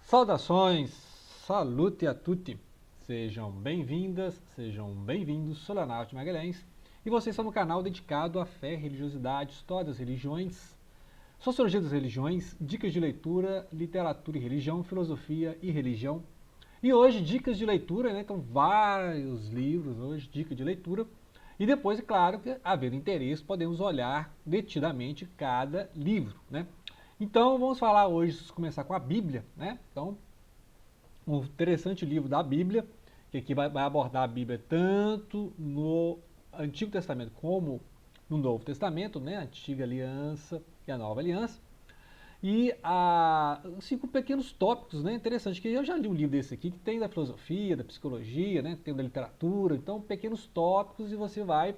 Saudações, salute a tutti, sejam bem-vindas, sejam bem-vindos, sou Leonardo Magalhães e vocês estão no canal dedicado à fé, religiosidade, história das religiões, sociologia das religiões, dicas de leitura, literatura e religião, filosofia e religião. E hoje, dicas de leitura, né? Então, vários livros hoje, dica de leitura. E depois, é claro, que havendo interesse, podemos olhar detidamente cada livro, né? Então, vamos falar hoje, começar com a Bíblia, né? Então, um interessante livro da Bíblia, que aqui vai abordar a Bíblia tanto no Antigo Testamento como no Novo Testamento, né? A Antiga Aliança e a Nova Aliança. E cinco pequenos tópicos, né? Interessante, que eu já li um livro desse aqui, que tem da filosofia, da psicologia, né? Tem da literatura, então pequenos tópicos e você vai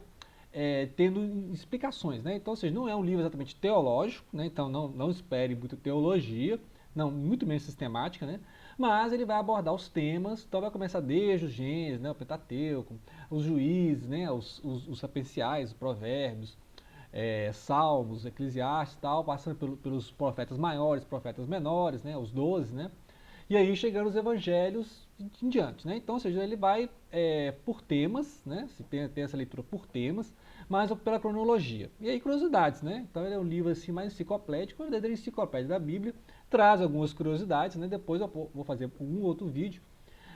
tendo explicações, né? Então, ou seja, não é um livro exatamente teológico, né? Então não espere muita teologia, não, muito menos sistemática, né? Mas ele vai abordar os temas, então vai começar desde os Gênesis, né? O Pentateuco, os Juízes, né? Os Sapinciais, os Provérbios, Salmos, Eclesiastes, tal, passando pelos profetas maiores, profetas menores, né? Os 12, né? E aí chegando os evangelhos em diante, né? Então, ou seja, ele vai por temas, né? Se tem essa leitura por temas, mas pela cronologia. E aí curiosidades, né? Então ele é um livro assim mais enciclopédico, uma verdadeira enciclopédia da Bíblia, traz algumas curiosidades, né? Depois eu vou fazer um outro vídeo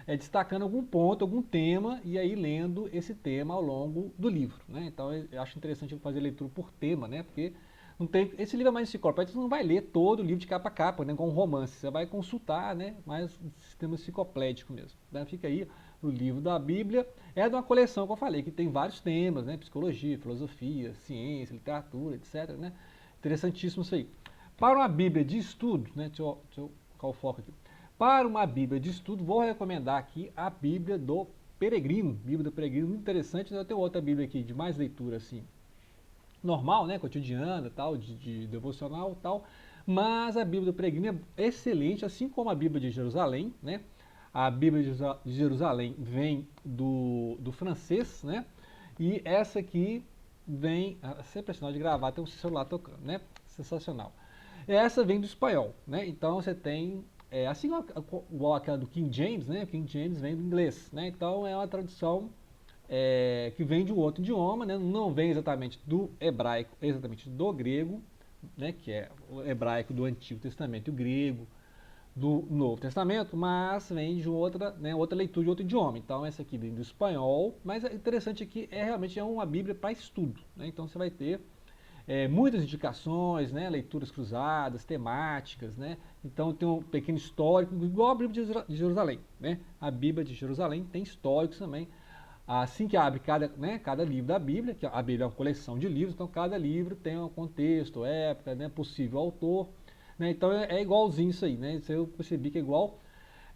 destacando algum ponto, algum tema, e aí lendo esse tema ao longo do livro, né? Então eu acho interessante fazer leitura por tema, né? Porque não tem, esse livro é mais enciclopédico, você não vai ler todo o livro de capa a capa, né? Com um romance, você vai consultar, né? Mais sistema enciclopédico mesmo. Então fica aí o livro da Bíblia, é de uma coleção que eu falei, que tem vários temas, né? Psicologia, filosofia, ciência, literatura, etc, né? Interessantíssimo isso aí. Para uma Bíblia de estudo, né? Deixa eu colocar o foco aqui. Para uma Bíblia de estudo, vou recomendar aqui a Bíblia do Peregrino. Bíblia do Peregrino, muito interessante. Eu tenho outra Bíblia aqui de mais leitura, assim, normal, né, cotidiana, tal, de devocional, tal. Mas a Bíblia do Peregrino é excelente, assim como a Bíblia de Jerusalém, né? A Bíblia de Jerusalém vem do francês, né? E essa aqui vem, sempre é sinal de gravar, tem um celular tocando, né? Sensacional. Essa vem do espanhol, né? Então você tem, assim igual aquela do King James, né? O King James vem do inglês, né? Então é uma tradução que vem de um outro idioma, né? Não vem exatamente do hebraico, exatamente do grego, né? Que é o hebraico do Antigo Testamento e o grego do Novo Testamento, mas vem de outra, né, outra leitura de outro idioma. Então essa aqui vem do espanhol, mas é interessante aqui realmente é uma Bíblia para estudo, né? Então você vai ter muitas indicações, né, leituras cruzadas, temáticas, né? Então tem um pequeno histórico, igual a Bíblia de Jerusalém, né? A Bíblia de Jerusalém tem históricos também. Assim que abre cada livro da Bíblia, que a Bíblia é uma coleção de livros, então cada livro tem um contexto, época, né, possível autor, né? Então é igualzinho isso aí, né? Isso eu percebi que é igual.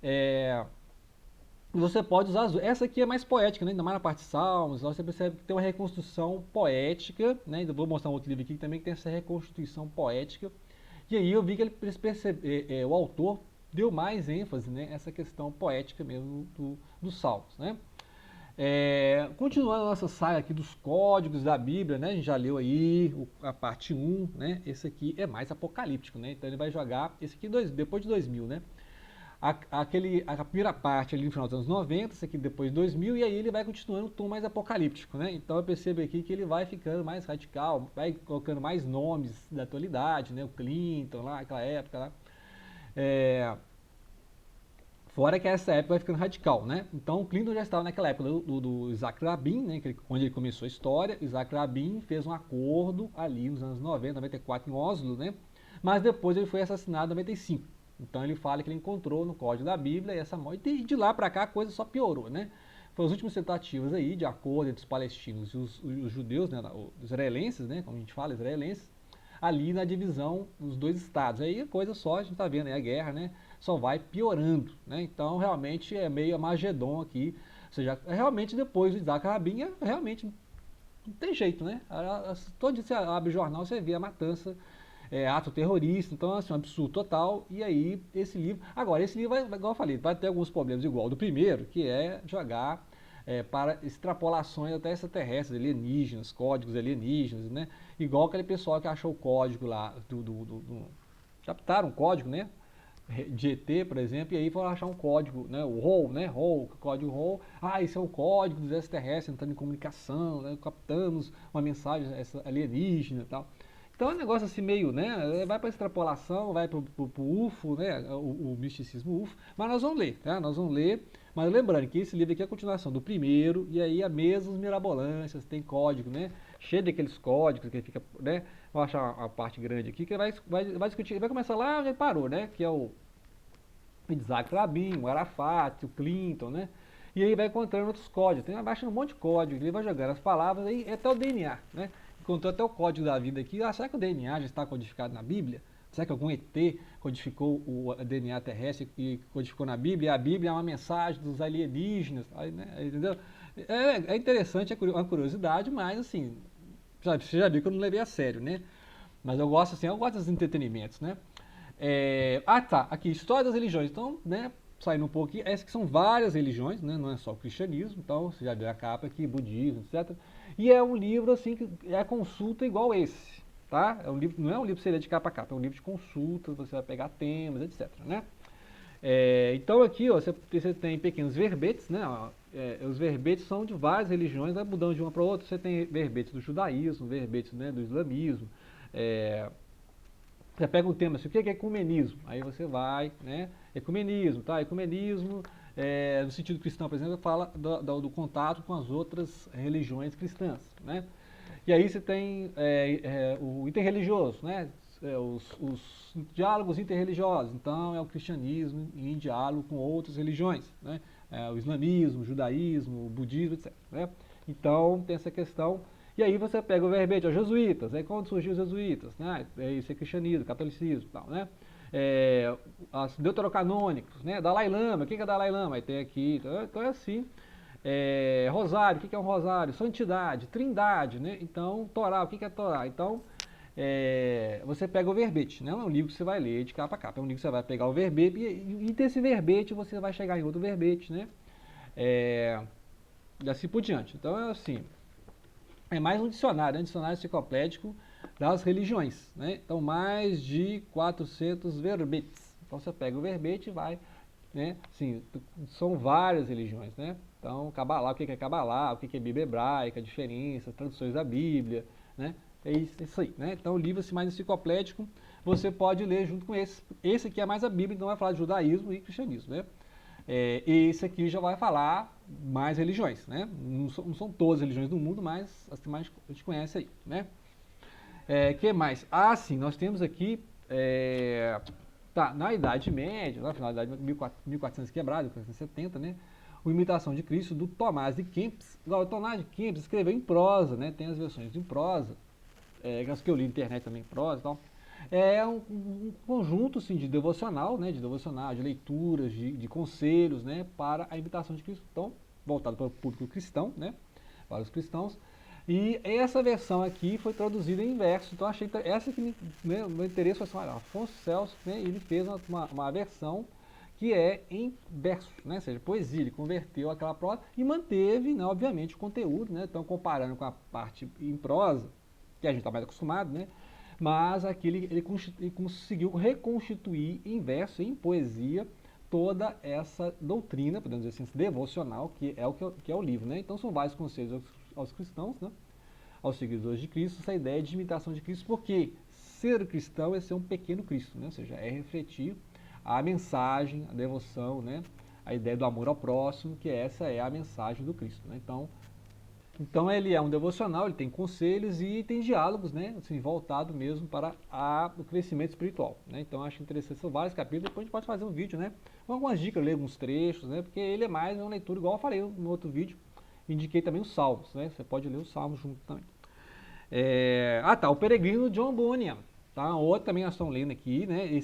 É, você pode usar essa aqui é mais poética, né? Ainda mais na parte de Salmos, você percebe que tem uma reconstrução poética, né? Eu vou mostrar um outro livro aqui que também tem essa reconstituição poética. E aí eu vi que o autor deu mais ênfase, né? Essa questão poética mesmo dos Salmos, né? Continuando a nossa saga aqui dos códigos da Bíblia, né? A gente já leu aí a parte um, né? Esse aqui é mais apocalíptico, né? Então ele vai jogar esse aqui depois de 2000, né? A primeira parte ali no final dos anos 90, esse aqui depois de 2000, e aí ele vai continuando o tom mais apocalíptico, né? Então eu percebo aqui que ele vai ficando mais radical, vai colocando mais nomes da atualidade, né? O Clinton lá, aquela época lá. É, Fora que essa época vai ficando radical, né? Então o Clinton já estava naquela época do Isaac Rabin, né? Onde ele começou a história. Isaac Rabin fez um acordo ali nos anos 90, 94 em Oslo, né? Mas depois ele foi assassinado em 95. Então ele fala que ele encontrou no código da Bíblia essa morte. E de lá para cá a coisa só piorou, né? Foram as últimas tentativas aí de acordo entre os palestinos e os judeus, né? Os israelenses, né? Como a gente fala, israelenses ali na divisão dos dois estados. Aí a coisa só, a gente está vendo aí a guerra, né? Só vai piorando, né? Então realmente é meio Armagedon aqui. Ou seja, realmente depois do Isaac Rabin, realmente não tem jeito, né? Todo dia você abre o jornal, você vê a matança, ato terrorista, então assim, um absurdo total. E aí, esse livro. Agora, esse livro, igual eu falei, vai ter alguns problemas igual do primeiro, que é jogar para extrapolações até extraterrestres, alienígenas, códigos alienígenas, né? Igual aquele pessoal que achou o código lá captaram o código, né? de ET, por exemplo, e aí foram achar um código, né, o ROL, né, ROL, código ROL, esse é o código dos extraterrestres entrando em comunicação, né, captamos uma mensagem alienígena e tal. Então é um negócio assim meio, né, vai para extrapolação, vai para o UFO, né, o misticismo UFO, mas nós vamos ler, tá? Nós vamos ler, mas lembrando que esse livro aqui é a continuação do primeiro, e aí a mesmas mirabolâncias, tem código, né, cheio daqueles códigos que fica, né, vou achar a parte grande aqui, que vai discutir, vai começar lá onde ele parou, né, que é o Isaac Rabin, o Arafat, o Clinton, né? E aí vai encontrando outros códigos, tem baixando um monte de código, ele vai jogando as palavras, aí até o DNA, né? Encontrou até o código da vida aqui, será que o DNA já está codificado na Bíblia? Será que algum ET codificou o DNA terrestre e codificou na Bíblia? E a Bíblia é uma mensagem dos alienígenas, aí, né? Entendeu? É interessante, é uma curiosidade, mas assim, você já viu que eu não levei a sério, né? Mas eu gosto assim, eu gosto dos entretenimentos, né? Tá, aqui, história das religiões. Então, né, saindo um pouco aqui, essas que são várias religiões, né, não é só o cristianismo, então você já viu a capa aqui, budismo, etc. E é um livro assim que é consulta igual esse, tá? É um livro, não é um livro que você lê de capa a capa, é um livro de consulta, você vai pegar temas, etc, né? Então aqui, ó, você tem pequenos verbetes, né? Ó, os verbetes são de várias religiões, vai mudando de uma para outra. Você tem verbetes do judaísmo, verbetes, né, do islamismo, você pega um tema assim, o que é ecumenismo? Aí você vai, né? Ecumenismo, tá? Ecumenismo, no sentido cristão, por exemplo, fala do contato com as outras religiões cristãs, né? E aí você tem o interreligioso, né? Os diálogos interreligiosos. Então é o cristianismo em diálogo com outras religiões, né? O islamismo, o judaísmo, o budismo, etc, né? Então tem essa questão. E aí você pega o verbete, os jesuítas, aí quando surgiu os jesuítas, né? Isso é cristianismo, catolicismo e tal, né? As deuterocanônicos, né? Dalai Lama, o que é Dalai Lama? Aí tem aqui, então é assim. Rosário, o que é um rosário? Santidade, trindade, né? Então, Torá, o que é Torá? Então, você pega o verbete, não é um livro que você vai ler de capa a capa, é um livro que você vai pegar o verbete e desse verbete você vai chegar em outro verbete, né? E assim por diante. Então, é assim, é mais um dicionário enciclopédico das religiões, né? Então, mais de 400 verbetes. Então, você pega o verbete e vai, né? Sim, são várias religiões, né? Então, Cabalá, o que é Cabalá, o que é Bíblia hebraica, a diferença, traduções da Bíblia, né? É isso aí, né? Então, o livro assim, mais enciclopédico, você pode ler junto com esse. Esse aqui é mais a Bíblia, então vai falar de judaísmo e cristianismo, né? Esse aqui já vai falar mais religiões, né? Não são todas as religiões do mundo, mas as que mais a gente conhece aí, né? Que mais? Sim, nós temos aqui, na Idade Média, no final da Idade 1400 quebrado, 1470, né? O Imitação de Cristo, do Tomás de Kempis. Agora, o Tomás de Kempis escreveu em prosa, né? Tem as versões em prosa, as que eu li na internet também em prosa e tal. É um conjunto assim, de devocional, né? De leituras, de conselhos, né? Para a imitação de Cristo. Então, voltado para o público cristão, né? Para os cristãos. E essa versão aqui foi traduzida em verso. Então, achei que essa que meu interesse foi assim, olha, Afonso Celso, né? Ele fez uma versão que é em versos, né? Ou seja, poesia, ele converteu aquela prosa e manteve, né, obviamente, o conteúdo, né? Então, comparando com a parte em prosa, que a gente está mais acostumado, né? Mas aqui ele conseguiu reconstituir em verso, em poesia, toda essa doutrina, podemos dizer assim, devocional, que é o livro, né? Então são vários conselhos aos cristãos, né? Aos seguidores de Cristo, essa ideia de imitação de Cristo, porque ser cristão é ser um pequeno Cristo, né? Ou seja, é refletir a mensagem, a devoção, né? A ideia do amor ao próximo, que essa é a mensagem do Cristo, né? Então ele é um devocional, ele tem conselhos e tem diálogos, né, assim, voltado mesmo para o crescimento espiritual, né? Então acho interessante, são vários capítulos, depois a gente pode fazer um vídeo, né, com algumas dicas, ler alguns trechos, né, porque ele é mais uma leitura, igual eu falei no outro vídeo, indiquei também os Salmos, né, você pode ler os Salmos junto também. O Peregrino John Bunyan, tá, outro também nós estamos lendo aqui, né,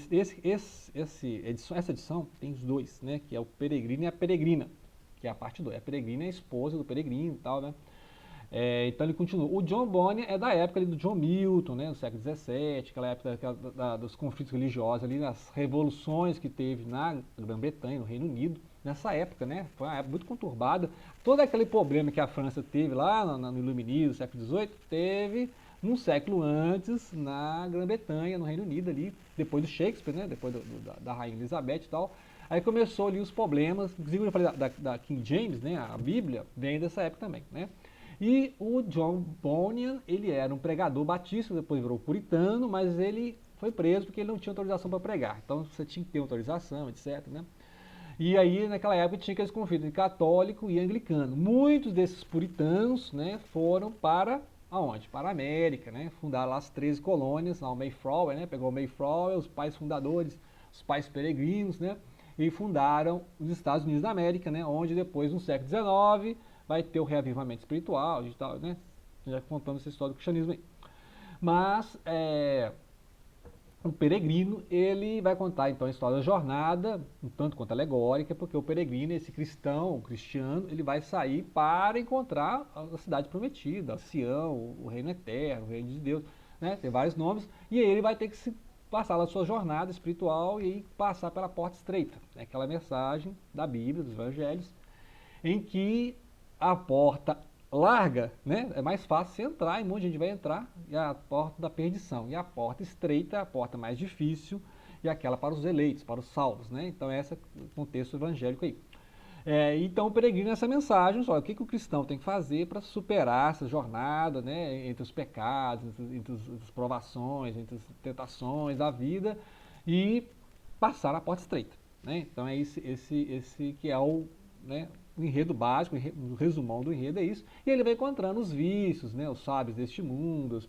essa edição tem os dois, né, que é o Peregrino e a Peregrina, que é a parte 2, a Peregrina é a esposa do Peregrino e tal, né. Então ele continua. O John Bunyan é da época ali do John Milton, né, do século XVII, aquela época dos conflitos religiosos ali, nas revoluções que teve na Grã-Bretanha, no Reino Unido, nessa época, né, foi uma época muito conturbada. Todo aquele problema que a França teve lá no Iluminismo, no século XVIII, teve um século antes, na Grã-Bretanha, no Reino Unido, ali, depois do Shakespeare, né? Depois da Rainha Elizabeth e tal. Aí começou ali os problemas, inclusive eu falei da King James, né? A Bíblia vem dessa época também, né? E o John Bunyan, ele era um pregador batista, depois virou puritano, mas ele foi preso porque ele não tinha autorização para pregar. Então você tinha que ter autorização, etc, né? E aí, naquela época, tinha aqueles conflitos de católico e anglicano. Muitos desses puritanos, né, foram para aonde? Para a América, né? Fundaram lá as 13 colônias, lá o Mayflower, né? Pegou o Mayflower, os pais fundadores, os pais peregrinos, né? E fundaram os Estados Unidos da América, né? Onde depois, no século XIX, vai ter o reavivamento espiritual, e tal, né? Já contando essa história do cristianismo aí. Mas, o peregrino, ele vai contar então a história da jornada, um tanto quanto alegórica, porque o peregrino, esse cristão, o cristiano, ele vai sair para encontrar a cidade prometida, a Sião, o reino eterno, o reino de Deus, né? Tem vários nomes, e aí ele vai ter que se passar na sua jornada espiritual e passar pela porta estreita, né? Aquela mensagem da Bíblia, dos Evangelhos, em que a porta larga, né, é mais fácil você entrar, e um monte de gente vai entrar, e a porta da perdição. E a porta estreita é a porta mais difícil, e aquela para os eleitos, para os salvos, né? Então esse é o contexto evangélico aí. Então o peregrino é essa mensagem, só o que o cristão tem que fazer para superar essa jornada, né, entre os pecados, entre as provações, entre as tentações da vida, e passar a porta estreita, né? Então é esse que é né, o enredo básico, o resumão do enredo é isso, e ele vai encontrando os vícios, né, os sábios deste mundo,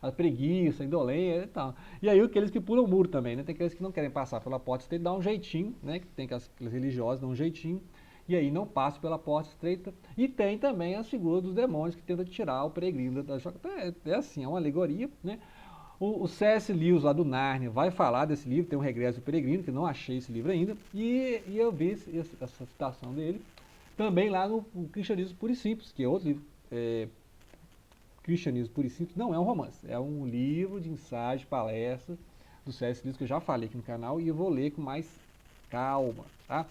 a preguiça, a indolência e tal. E aí aqueles que pulam o muro também, né? Tem aqueles que não querem passar pela porta estreita, dá um jeitinho, né? Que tem aqueles religiosos, dão um jeitinho, e aí não passa pela porta estreita. E tem também as figuras dos demônios que tentam tirar o peregrino da jornada. É assim, é uma alegoria, né? O C.S. Lewis, lá do Nárnia, vai falar desse livro, tem um Regresso do Peregrino, que eu não achei esse livro ainda, e eu vi essa citação dele também lá no Cristianismo Puro e Simples, que é outro livro. Cristianismo Puro e Simples não é um romance, é um livro de ensaio, de palestra do C.S. Lewis, que eu já falei aqui no canal, e eu vou ler com mais calma, tá?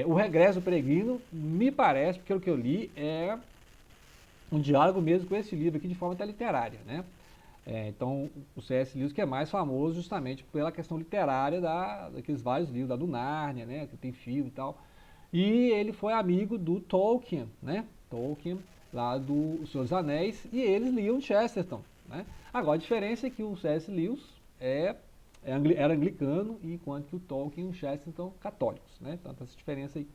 O Regresso do Peregrino, me parece, pelo que eu li, é um diálogo mesmo com esse livro aqui, de forma até literária, né? Então, o C.S. Lewis, que é mais famoso justamente pela questão literária daqueles vários livros, da do Nárnia, né, que tem filme e tal. E ele foi amigo do Tolkien, né? Tolkien, lá do Senhor dos Anéis, e eles liam Chesterton, né? Agora, a diferença é que o C.S. Lewis era anglicano, enquanto que o Tolkien e o Chesterton católicos, né? Então, essa diferença aí.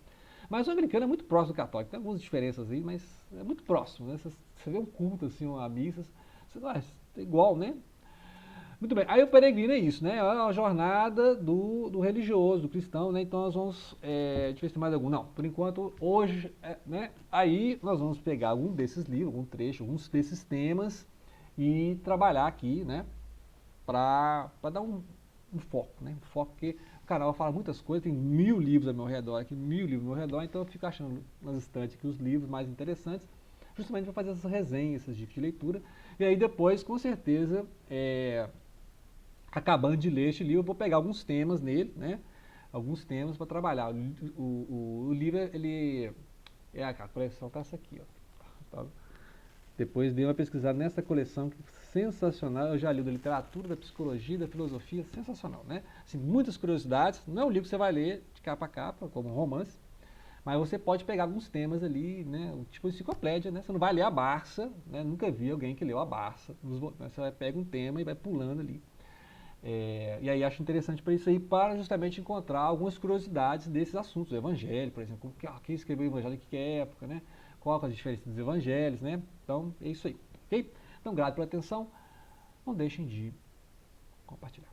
Mas o anglicano é muito próximo do católico, tem algumas diferenças aí, mas é muito próximo, né? Você vê um culto, assim, uma missa, é igual, né? Muito bem, aí o peregrino é isso, né? É a jornada do religioso, do cristão, né? Então nós vamos, deixa eu ver se tem mais algum. Não, por enquanto, hoje, né? Aí nós vamos pegar algum desses livros, algum trecho, alguns desses temas e trabalhar aqui, né? Para dar um foco, né? Um foco, porque o canal fala muitas coisas, tem 1000 livros ao meu redor aqui, 1000 livros ao meu redor, então eu fico achando nas estantes aqui os livros mais interessantes, justamente para fazer essas resenhas, essas dicas de leitura. E aí depois, com certeza, acabando de ler este livro, eu vou pegar alguns temas nele, né? Alguns temas para trabalhar. O livro, ele... a coleção tá essa aqui, ó. Tá? Depois dei uma pesquisada nessa coleção, que é sensacional. Eu já li da literatura, da psicologia, da filosofia, sensacional, né? Assim, muitas curiosidades. Não é um livro que você vai ler de capa a capa, como um romance, mas você pode pegar alguns temas ali, né? Tipo enciclopédia, né? Você não vai ler a Barça, né? Nunca vi alguém que leu a Barça. Você pega um tema e vai pulando ali. E aí acho interessante para isso aí, para justamente encontrar algumas curiosidades desses assuntos. O Evangelho, por exemplo, quem escreveu o Evangelho, em que época, né? Qual é a diferença dos Evangelhos, né? Então é isso aí, ok? Então, grato pela atenção. Não deixem de compartilhar.